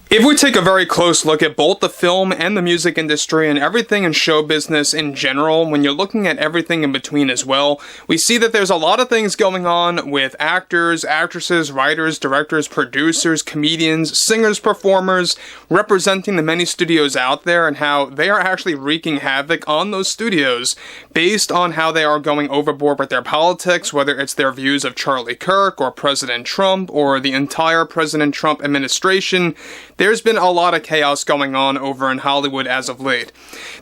If we take a very close look at both the film and the music industry and everything in show business in general, when you're looking at everything in between as well, we see that there's a lot of things going on with actors, actresses, writers, directors, producers, comedians, singers, performers, representing the many studios out there and how they are actually wreaking havoc on those studios based on how they are going overboard with their politics, whether it's their views of Charlie Kirk or President Trump or the entire President Trump administration. There's been a lot of chaos going on over in Hollywood as of late.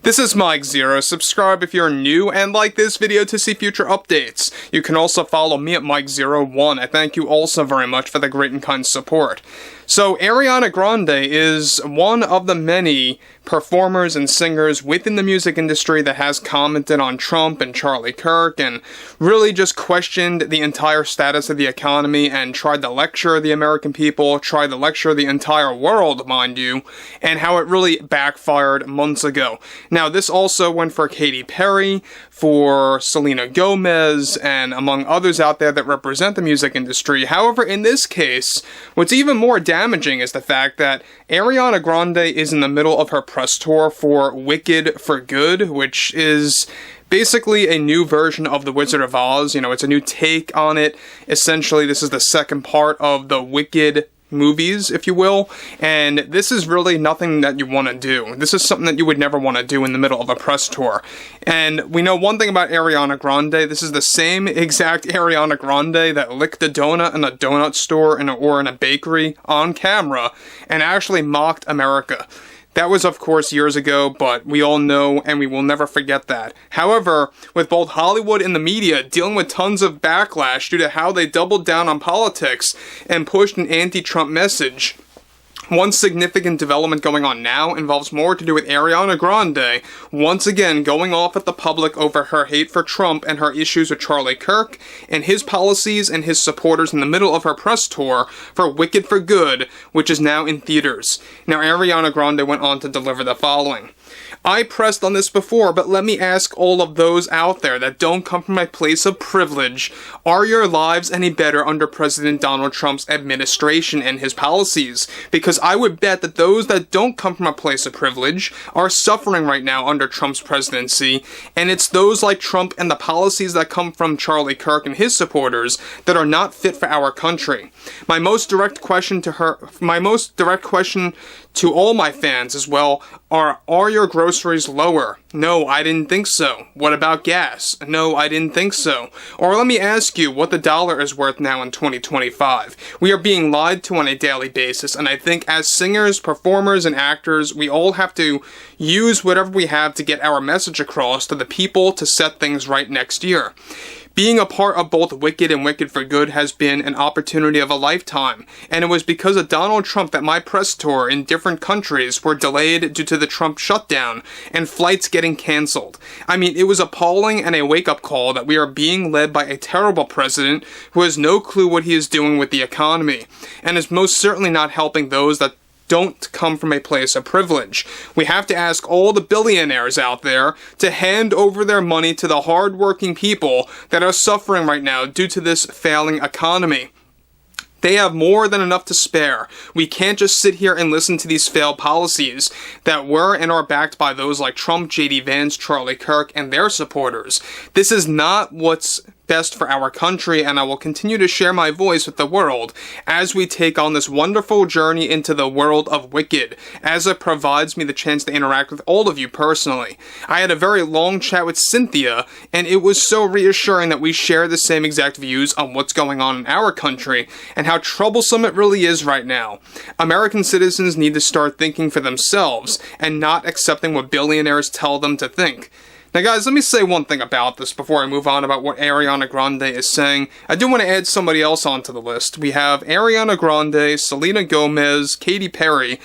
This is Mike Zero. Subscribe if you're new and like this video to see future updates. You can also follow me at Mike01. I thank you also very much for the great and kind support. So Ariana Grande is one of the many performers and singers within the music industry that has commented on Trump and Charlie Kirk and really just questioned the entire status of the economy and tried to lecture the American people, tried to lecture the entire world, mind you, and how it really backfired months ago. Now, this also went for Katy Perry, for Selena Gomez, and among others out there that represent the music industry. However, in this case, what's even more damaging is the fact that Ariana Grande is in the middle of her press tour for Wicked for Good, which is basically a new version of The Wizard of Oz. You know, it's a new take on it. Essentially, this is the second part of the Wicked movies, if you will, and this is really nothing that you want to do. This is something that you would never want to do in the middle of a press tour. And we know one thing about Ariana Grande. This is the same exact Ariana Grande that licked a donut in a donut store or in a bakery on camera and actually mocked America. That was, of course, years ago, but we all know and we will never forget that. However, with both Hollywood and the media dealing with tons of backlash due to how they doubled down on politics and pushed an anti-Trump message, one significant development going on now involves more to do with Ariana Grande once again going off at the public over her hate for Trump and her issues with Charlie Kirk and his policies and his supporters in the middle of her press tour for Wicked for Good, which is now in theaters. Now, Ariana Grande went on to deliver the following. I pressed on this before, but let me ask all of those out there that don't come from a place of privilege, are your lives any better under President Donald Trump's administration and his policies? Because I would bet that those that don't come from a place of privilege are suffering right now under Trump's presidency, and it's those like Trump and the policies that come from Charlie Kirk and his supporters that are not fit for our country. My most direct question to all my fans as well are your groceries lower? No, I didn't think so. What about gas? No, I didn't think so. Or let me ask you what the dollar is worth now in 2025. We are being lied to on a daily basis, and I think as singers, performers, and actors, we all have to use whatever we have to get our message across to the people to set things right next year. Being a part of both Wicked and Wicked for Good has been an opportunity of a lifetime, and it was because of Donald Trump that my press tour in different countries were delayed due to the Trump shutdown and flights getting canceled. I mean, it was appalling and a wake-up call that we are being led by a terrible president who has no clue what he is doing with the economy, and is most certainly not helping those that don't come from a place of privilege. We have to ask all the billionaires out there to hand over their money to the hard-working people that are suffering right now due to this failing economy. They have more than enough to spare. We can't just sit here and listen to these failed policies that were and are backed by those like Trump, J.D. Vance, Charlie Kirk, and their supporters. This is not what's best for our country, and I will continue to share my voice with the world as we take on this wonderful journey into the world of Wicked, as it provides me the chance to interact with all of you personally. I had a very long chat with Cynthia, and it was so reassuring that we share the same exact views on what's going on in our country and how troublesome it really is right now. American citizens need to start thinking for themselves and not accepting what billionaires tell them to think. Now guys, let me say one thing about this before I move on about what Ariana Grande is saying. I do want to add somebody else onto the list. We have Ariana Grande, Selena Gomez, Katy Perry,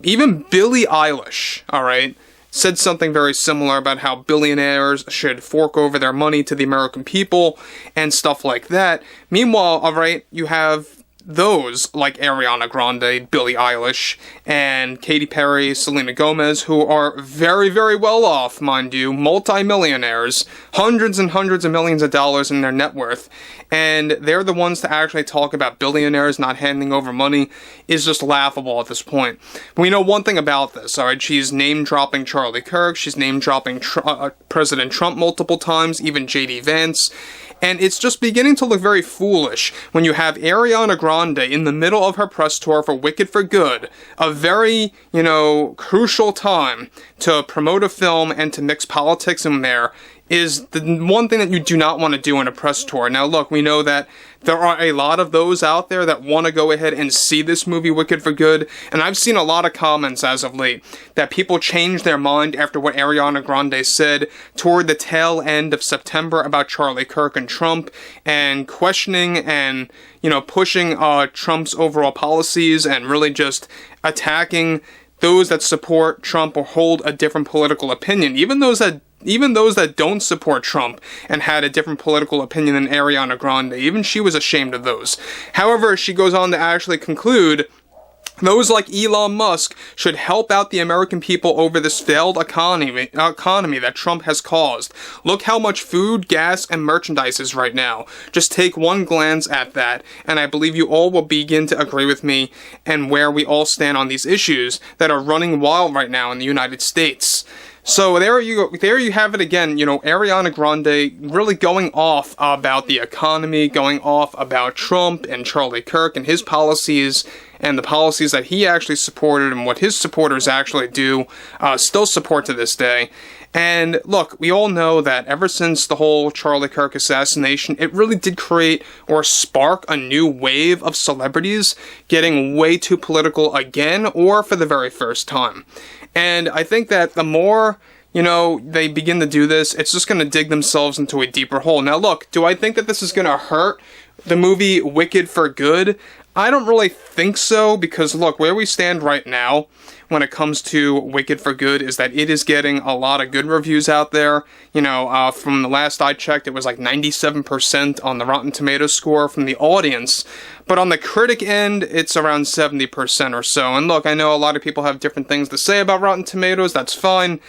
even Billie Eilish, alright, said something very similar about how billionaires should fork over their money to the American people and stuff like that. Meanwhile, alright, you have those like Ariana Grande, Billie Eilish, and Katy Perry, Selena Gomez, who are very, very well off, mind you, multi-millionaires, hundreds and hundreds of millions of dollars in their net worth, and they're the ones to actually talk about billionaires not handing over money is just laughable at this point. We know one thing about this, alright? She's name-dropping Charlie Kirk, she's name-dropping President Trump multiple times, even J.D. Vance, and it's just beginning to look very foolish when you have Ariana Grande in the middle of her press tour for Wicked for Good, a very, crucial time to promote a film and to mix politics in there, is the one thing that you do not want to do on a press tour. Now look, we know that there are a lot of those out there that want to go ahead and see this movie Wicked for Good, and I've seen a lot of comments as of late that people changed their mind after what Ariana Grande said toward the tail end of September about Charlie Kirk and Trump, and questioning and, pushing Trump's overall policies and really just attacking those that support Trump or hold a different political opinion, even those that don't support Trump and had a different political opinion than Ariana Grande, even she was ashamed of those. However, she goes on to actually conclude, those like Elon Musk should help out the American people over this failed economy that Trump has caused. Look how much food, gas, and merchandise is right now. Just take one glance at that, and I believe you all will begin to agree with me and where we all stand on these issues that are running wild right now in the United States. So there you have it again, Ariana Grande really going off about the economy, going off about Trump and Charlie Kirk and his policies, and the policies that he actually supported and what his supporters actually do, still support to this day. And look, we all know that ever since the whole Charlie Kirk assassination, it really did create or spark a new wave of celebrities getting way too political again, or for the very first time. And I think that the more, they begin to do this, it's just going to dig themselves into a deeper hole. Now look, do I think that this is going to hurt the movie Wicked for Good? I don't really think so, because look, where we stand right now when it comes to Wicked for Good is that it is getting a lot of good reviews out there. From the last I checked, it was like 97% on the Rotten Tomatoes score from the audience. But on the critic end, it's around 70% or so. And look, I know a lot of people have different things to say about Rotten Tomatoes, that's fine.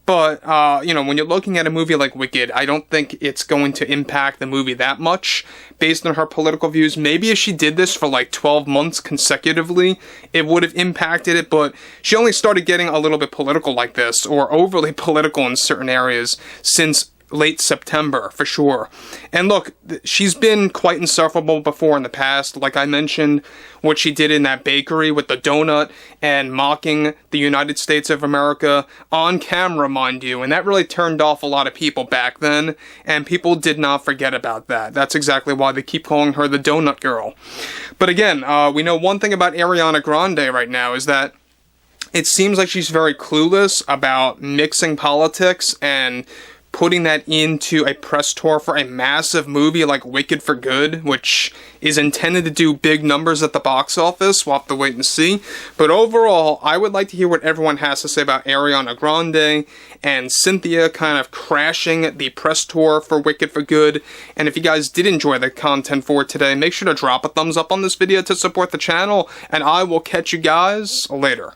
But, when you're looking at a movie like Wicked, I don't think it's going to impact the movie that much based on her political views. Maybe if she did this for like 12 months consecutively, it would have impacted it, but she only started getting a little bit political like this, or overly political in certain areas, since late September, for sure. And look, she's been quite insufferable before in the past. Like I mentioned, what she did in that bakery with the donut and mocking the United States of America on camera, mind you, and that really turned off a lot of people back then, and people did not forget about that. That's exactly why they keep calling her the Donut Girl. But again, we know one thing about Ariana Grande right now is that it seems like she's very clueless about mixing politics and putting that into a press tour for a massive movie like Wicked for Good, which is intended to do big numbers at the box office. We'll have to wait and see. But overall, I would like to hear what everyone has to say about Ariana Grande and Cynthia kind of crashing the press tour for Wicked for Good. And if you guys did enjoy the content for today, make sure to drop a thumbs up on this video to support the channel, and I will catch you guys later.